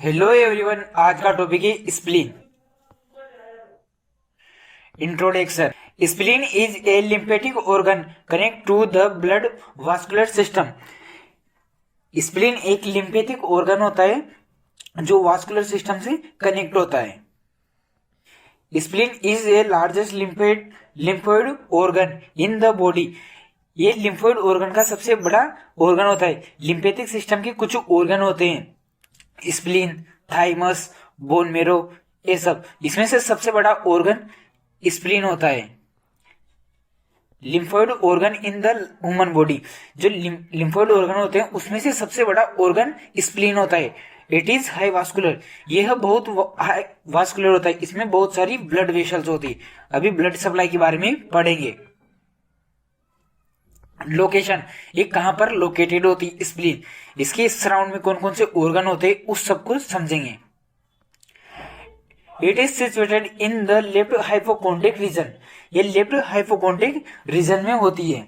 Hello everyone, आज का topic है spleen. Introduction. Spleen is a lymphatic organ connect to the blood vascular system. Spleen एक lymphatic organ होता है जो वास्कुलर सिस्टम से कनेक्ट होता है। Spleen is a largest lymphoid organ in the body. ये लिम्फोइड ऑर्गन का सबसे बड़ा ऑर्गन होता है। लिम्फेटिक सिस्टम के कुछ ऑर्गन होते हैं, स्प्लीन, थाइमस, बोन मेरो, ये सब। इसमें से सबसे बड़ा ऑर्गन स्प्लीन होता है। Lymphoid organ in the human body, जो लिम्फोइड ऑर्गन होते हैं उसमें से सबसे बड़ा ऑर्गन स्प्लीन होता है। इट इज हाई वास्कुलर, यह बहुत हाई वास्कुलर होता है। इसमें बहुत सारी ब्लड वेसल्स होती है। अभी ब्लड सप्लाई के बारे में पढ़ेंगे। लोकेशन, ये कहां पर लोकेटेड होती है स्प्लीन, इसके सराउंड में कौन कौन से ऑर्गन होते हैं उस सबको समझेंगे। It is situated in the left hypochondriac region. ये लेफ्ट हाइपोकोंड्रिक रीजन में होती है।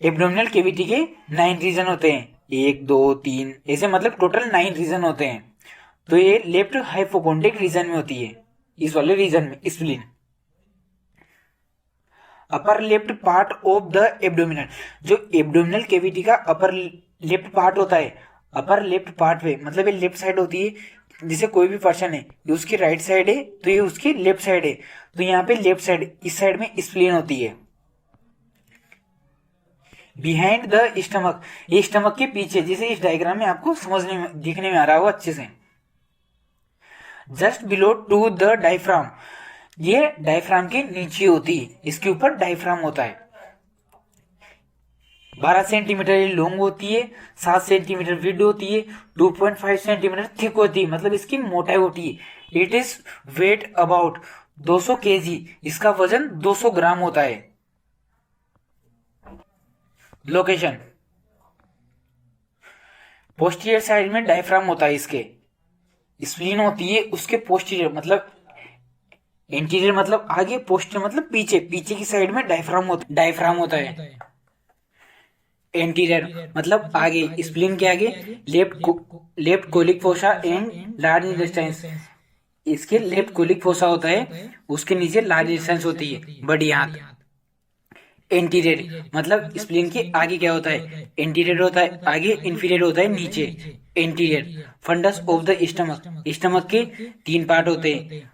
एब्डोमिनल कैविटी के 9 रीजन होते हैं, 1 2 3 ऐसे, मतलब टोटल 9 रीजन होते हैं। तो ये लेफ्ट हाइपोकोंड्रिक रीजन में होती है, इस वाले रीजन में spleen. Upper left part of the abdominal, जो एब्डोमिनल कैविटी का अपर लेफ्ट पार्ट होता है, अपर लेफ्ट पार्ट पे, मतलब ये लेफ्ट साइड होती है। जैसे कोई भी पर्सन है, ये उसकी राइट साइड है तो ये उसकी लेफ्ट साइड है, तो यहाँ पे लेफ्ट साइड, इस साइड में स्प्लीन होती है। बिहाइंड द स्टमक, ये स्टमक के पीछे, जैसे इस डायग्राम में आपको समझने में दिखने में आ रहा होगा अच्छे से। Just below to the diaphragm, ये डायफ्राम के नीचे होती है, इसके ऊपर डायफ्राम होता है। 12 सेंटीमीटर लॉन्ग होती है, 7 सेंटीमीटर विड होती है, 2.5 सेंटीमीटर थिक होती है, मतलब इसकी मोटाई होती है। It is weight about 200 KG, इसका वजन 200 ग्राम होता है। लोकेशन, पोस्टीरियर साइड में डायफ्राम होता है इसके। स्प्लीन होती है उसके पोस्टीरियर, मतलब इंटीरियर मतलब आगे, पोस्टीरियर मतलब पीछे, पीछे की साइड में डायफ्राम होता है। एंटीरियर मतलब आगे, स्प्लीन के आगे left colic fossa and large intestines, इसके लेफ्ट कोलिक फोसा होता है, उसके नीचे लार्ज इंटेस्टाइन्स होती है, बड़ी आंत। एंटीरियर मतलब स्प्लीन के आगे क्या होता है, एंटीरियर होता है आगे, इंफीरियर होता है नीचे। Anterior fundus of the stomach, stomach के 3 पार्ट होते हैं,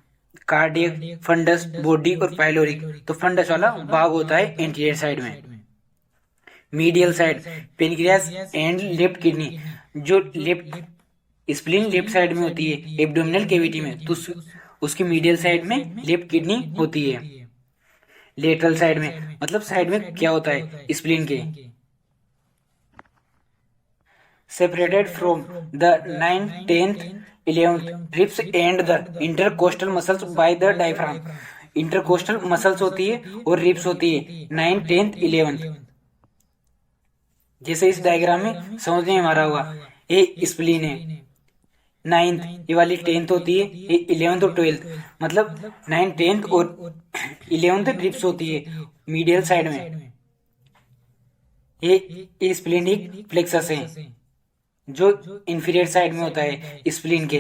कार्डियक, फंडस, बॉडी और पाइलोरिक। तो फंडस वाला भाग होता है एंटीरियर साइड में। Medial side pancreas and left kidney, जो लेफ्ट स्प्लीन लेफ्ट साइड में होती है एब्डोमिनल कैविटी में, तो उसकी मीडियल साइड में लेफ्ट किडनी होती है। लेटरल साइड में मतलब साइड में क्या होता है स्प्लीन के, separated from the 9th 10th 11th ribs and the intercostal muscles by the diaphragm. Intercostal muscles होती है और रिब्स होती है 9th 10th 11th। जैसे इस डायग्राम में समझने में आ रहा होगा, ये स्प्लीन है 9th, ये वाली 10th होती है, ये 11th और 12th, मतलब 9th 10th और 11th रिब्स होती है मीडियल साइड में। ये स्प्लीनिक प्लेक्सस है जो इंफीरियर साइड में होता है स्प्लीन के।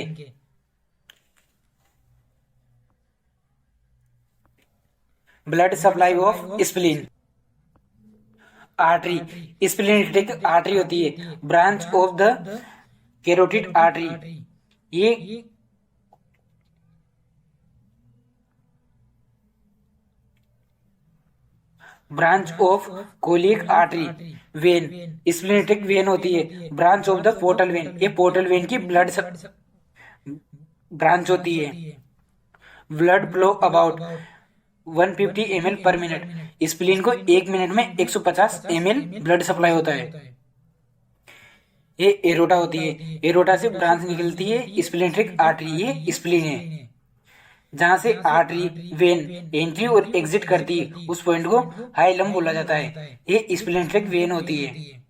Blood supply of spleen, artery, splenic artery होती है, branch of the carotid artery. ये branch of colic artery. Vein, splenic vein होती है, branch of the portal vein, ये पोर्टल वेन की ब्लड ब्रांच होती है। Blood flow about 150 ml per minute, spleen को 1 मिनट में 150 ml ब्लड सप्लाई होता है। ये एरोटा होती है, एरोटा से ब्रांच निकलती है स्प्लीनेटिक आर्टरी, ये स्प्लीन है। जहां से आर्टरी वेन एंट्री और एग्जिट करती है उस पॉइंट को हाइलम बोला जाता है, ये स्प्लीनेटिक वेन होती है।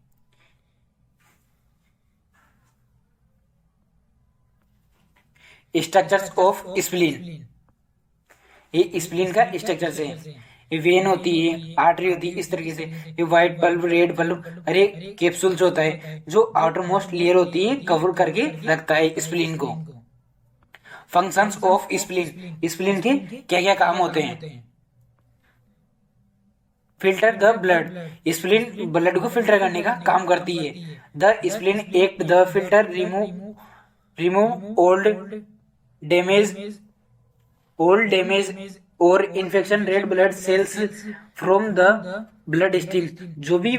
स्ट्रक्चर्स ऑफ स्प्लीन, ये स्प्लीन का स्ट्रक्चर है। ये वेन होती है, आर्टरी होती है, इस तरीके से। ये व्हाइट बल्ब, रेड बल्ब, और ये कैप्सूल्स होता है जो आउटर मोस्ट लेयर होती है कवर करके रखता है स्प्लीन को। फंक्शंस ऑफ स्प्लीन, स्प्लीन के क्या क्या काम होते हैं। Filter the blood, spleen blood को फिल्टर करने का काम करती है। The spleen act the filter remove damage और infection red blood cells from the bloodstream, जो भी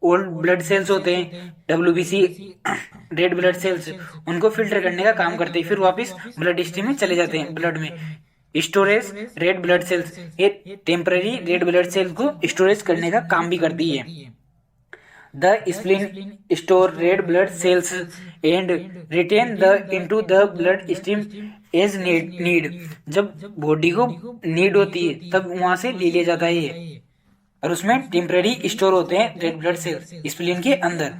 ओल्ड ब्लड सेल्स होते हैं WBC रेड ब्लड सेल्स, उनको फिल्टर करने का काम करते हैं, फिर वापस ब्लड स्ट्रीम में चले जाते हैं ब्लड में। स्टोरेज रेड ब्लड सेल्स, ये टेम्पररी रेड ब्लड सेल को स्टोरेज करने का काम भी करती है। The spleen store red blood cells and retain the into the bloodstream as need, जब बॉडी को नीड होती है तब वहां से ले लिया जाता है ये, और उसमें टेम्पररी स्टोर होते हैं रेड ब्लड सेल्स स्प्लीन के अंदर।